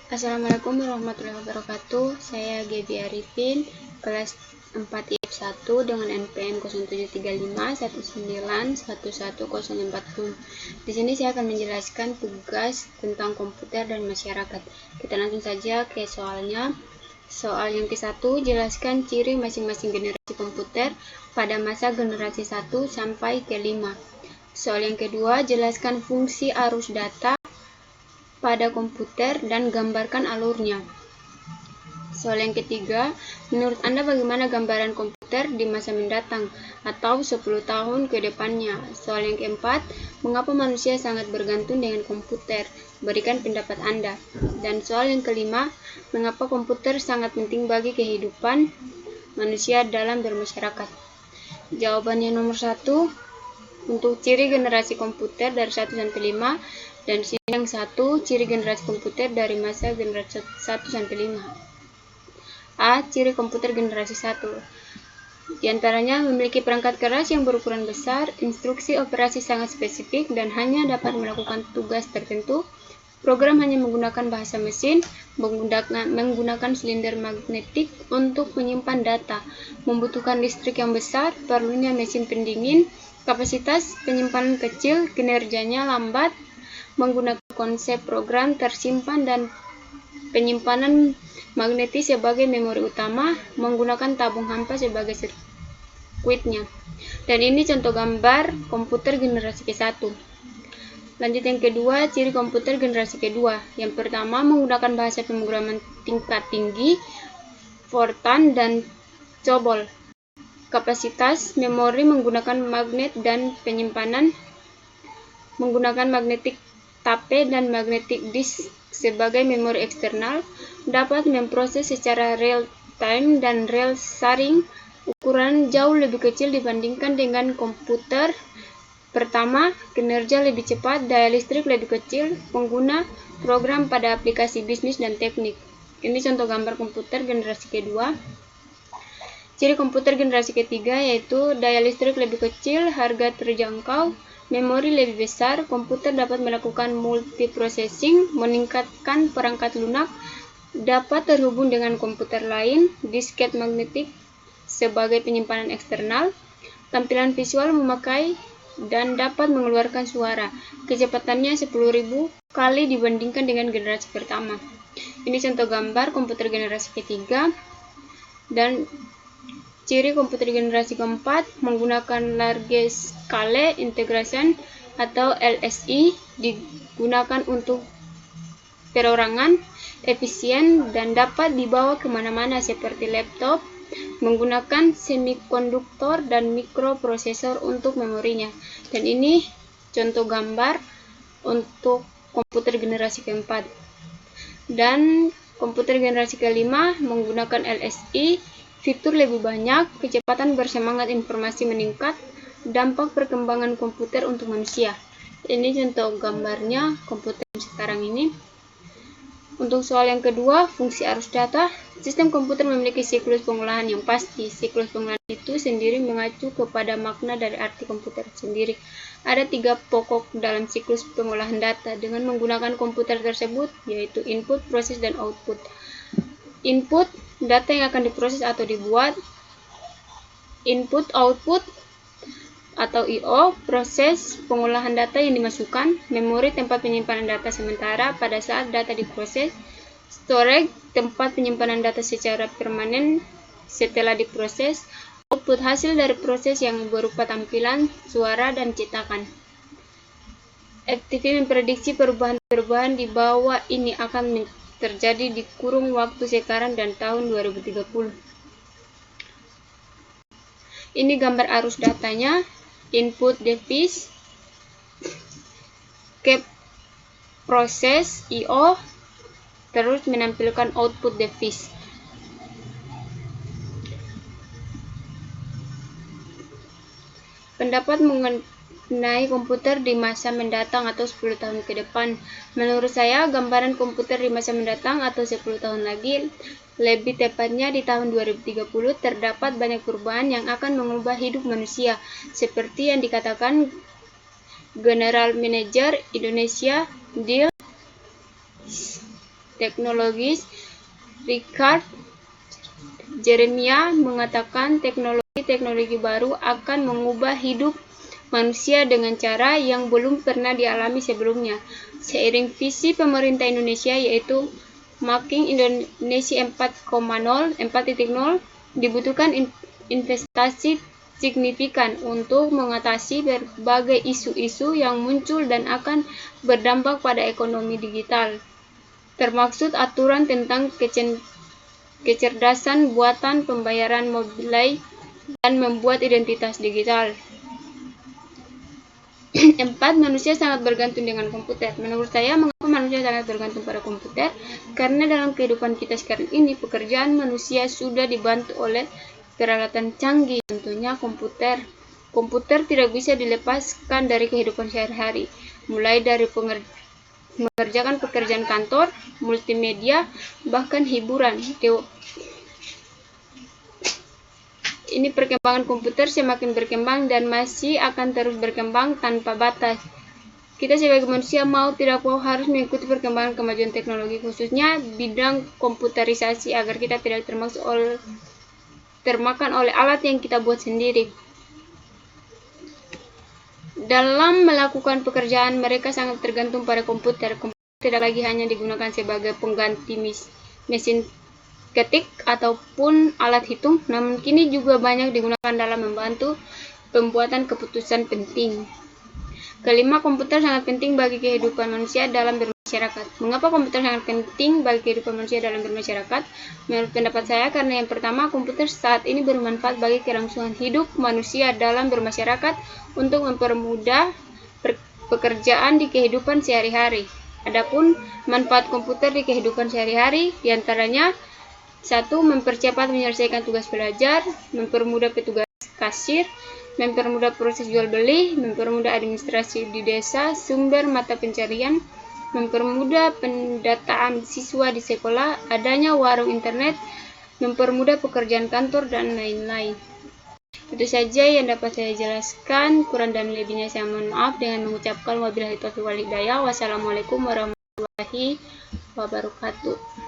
Assalamualaikum warahmatullahi wabarakatuh. Saya Gaby Arifin, kelas 4 IF 1 dengan NPM 073519111040. Di sini saya akan menjelaskan tugas tentang komputer dan masyarakat. Kita langsung saja ke soalnya. Soal yang ke-1, jelaskan ciri masing-masing generasi komputer pada masa generasi 1 sampai ke-5. Soal yang kedua, jelaskan fungsi arus data pada komputer dan gambarkan alurnya. Soal yang ketiga, menurut Anda bagaimana gambaran komputer di masa mendatang atau 10 tahun ke depannya? Soal yang keempat, mengapa manusia sangat bergantung dengan komputer? Berikan pendapat Anda. Dan soal yang kelima, mengapa komputer sangat penting bagi kehidupan manusia dalam bermasyarakat? Jawabannya nomor 1, untuk ciri generasi komputer dari 1 sampai 5, dan yang 1, ciri generasi komputer dari masa generasi 1 sampai 5. A. Ciri komputer generasi 1. Di antaranya memiliki perangkat keras yang berukuran besar, instruksi operasi sangat spesifik dan hanya dapat melakukan tugas tertentu, program hanya menggunakan bahasa mesin, menggunakan silinder magnetik untuk menyimpan data, membutuhkan listrik yang besar, perlunya mesin pendingin, kapasitas penyimpanan kecil, kinerjanya lambat, menggunakan konsep program tersimpan dan penyimpanan magnetis sebagai memori utama, menggunakan tabung hampa sebagai sirkuitnya. Dan ini contoh gambar komputer generasi ke-1. Lanjut yang kedua, ciri komputer generasi kedua. Yang pertama, menggunakan bahasa pemrograman tingkat tinggi, Fortran dan COBOL. Kapasitas memori menggunakan magnet dan penyimpanan menggunakan magnetic tape dan magnetic disk sebagai memori eksternal, dapat memproses secara real time dan real sharing, ukuran jauh lebih kecil dibandingkan dengan komputer pertama, kinerja lebih cepat, daya listrik lebih kecil, pengguna program pada aplikasi bisnis dan teknik. Ini contoh gambar komputer generasi kedua. Ciri komputer generasi ketiga yaitu daya listrik lebih kecil, harga terjangkau, memori lebih besar, komputer dapat melakukan multiprocessing, meningkatkan perangkat lunak, dapat terhubung dengan komputer lain, disket magnetik sebagai penyimpanan eksternal, tampilan visual memakai dan dapat mengeluarkan suara. Kecepatannya 10.000 kali dibandingkan dengan generasi pertama. Ini contoh gambar komputer generasi ketiga. Dan ciri komputer generasi keempat menggunakan Large Scale Integration atau LSI, digunakan untuk perorangan, efisien, dan dapat dibawa kemana-mana seperti laptop, menggunakan semikonduktor dan mikroprosesor untuk memorinya. Dan ini contoh gambar untuk komputer generasi keempat. Dan komputer generasi kelima menggunakan LSI, fitur lebih banyak, kecepatan bersemangat informasi meningkat, dampak perkembangan komputer untuk manusia. Ini contoh gambarnya komputer sekarang ini. Untuk soal yang kedua, fungsi arus data. Sistem komputer memiliki siklus pengolahan yang pasti. Siklus pengolahan itu sendiri mengacu kepada makna dari arti komputer sendiri. Ada 3 pokok dalam siklus pengolahan data dengan menggunakan komputer tersebut, yaitu input, proses, dan output. Input, data yang akan diproses atau dibuat. Input, output, atau I/O, proses pengolahan data yang dimasukkan, memori tempat penyimpanan data sementara pada saat data diproses, storage tempat penyimpanan data secara permanen setelah diproses, output hasil dari proses yang berupa tampilan, suara, dan cetakan. FTP memprediksi perubahan-perubahan di bawah ini akan terjadi di kurun waktu sekarang dan tahun 2030. Ini gambar arus datanya. Input device, cap proses I/O, terus menampilkan output device. Pendapat mengenai komputer di masa mendatang atau 10 tahun ke depan. Menurut saya, gambaran komputer di masa mendatang atau 10 tahun lagi, lebih tepatnya di tahun 2030, terdapat banyak perubahan yang akan mengubah hidup manusia, seperti yang dikatakan General Manager Indonesia Deal teknologis Richard Jeremiah mengatakan teknologi baru akan mengubah hidup manusia dengan cara yang belum pernah dialami sebelumnya. Seiring visi pemerintah Indonesia yaitu Making Indonesia 4.0, dibutuhkan investasi signifikan untuk mengatasi berbagai isu-isu yang muncul dan akan berdampak pada ekonomi digital, termaksud aturan tentang kecerdasan buatan, pembayaran mobile, dan membuat identitas digital. 4. Manusia sangat bergantung dengan komputer. Menurut saya, mengapa manusia sangat bergantung pada komputer? Karena dalam kehidupan kita sekarang ini, pekerjaan manusia sudah dibantu oleh peralatan canggih, tentunya komputer. Komputer tidak bisa dilepaskan dari kehidupan sehari-hari, mulai dari mengerjakan pekerjaan kantor, multimedia, bahkan hiburan. Ini perkembangan komputer semakin berkembang dan masih akan terus berkembang tanpa batas. Kita sebagai manusia mau tidak mau harus mengikuti perkembangan kemajuan teknologi, khususnya bidang komputerisasi, agar kita tidak termakan oleh alat yang kita buat sendiri. Dalam melakukan pekerjaan, mereka sangat tergantung pada komputer. Komputer tidak lagi hanya digunakan sebagai pengganti mesin ketik ataupun alat hitung, namun kini juga banyak digunakan dalam membantu pembuatan keputusan penting. Kelima, komputer sangat penting bagi kehidupan manusia dalam bermasyarakat. Mengapa komputer sangat penting bagi kehidupan manusia dalam bermasyarakat? Menurut pendapat saya, karena yang pertama, komputer saat ini bermanfaat bagi kelangsungan hidup manusia dalam bermasyarakat untuk mempermudah pekerjaan di kehidupan sehari-hari. Adapun manfaat komputer di kehidupan sehari-hari diantaranya 1. Mempercepat menyelesaikan tugas belajar, mempermudah petugas kasir, mempermudah proses jual beli, mempermudah administrasi di desa, sumber mata pencarian, mempermudah pendataan siswa di sekolah, adanya warung internet, mempermudah pekerjaan kantor, dan lain-lain. Itu saja yang dapat saya jelaskan. Kurang dan lebihnya saya mohon maaf dengan mengucapkan wabillahi taufiq wal hidayah. Wassalamualaikum warahmatullahi wabarakatuh.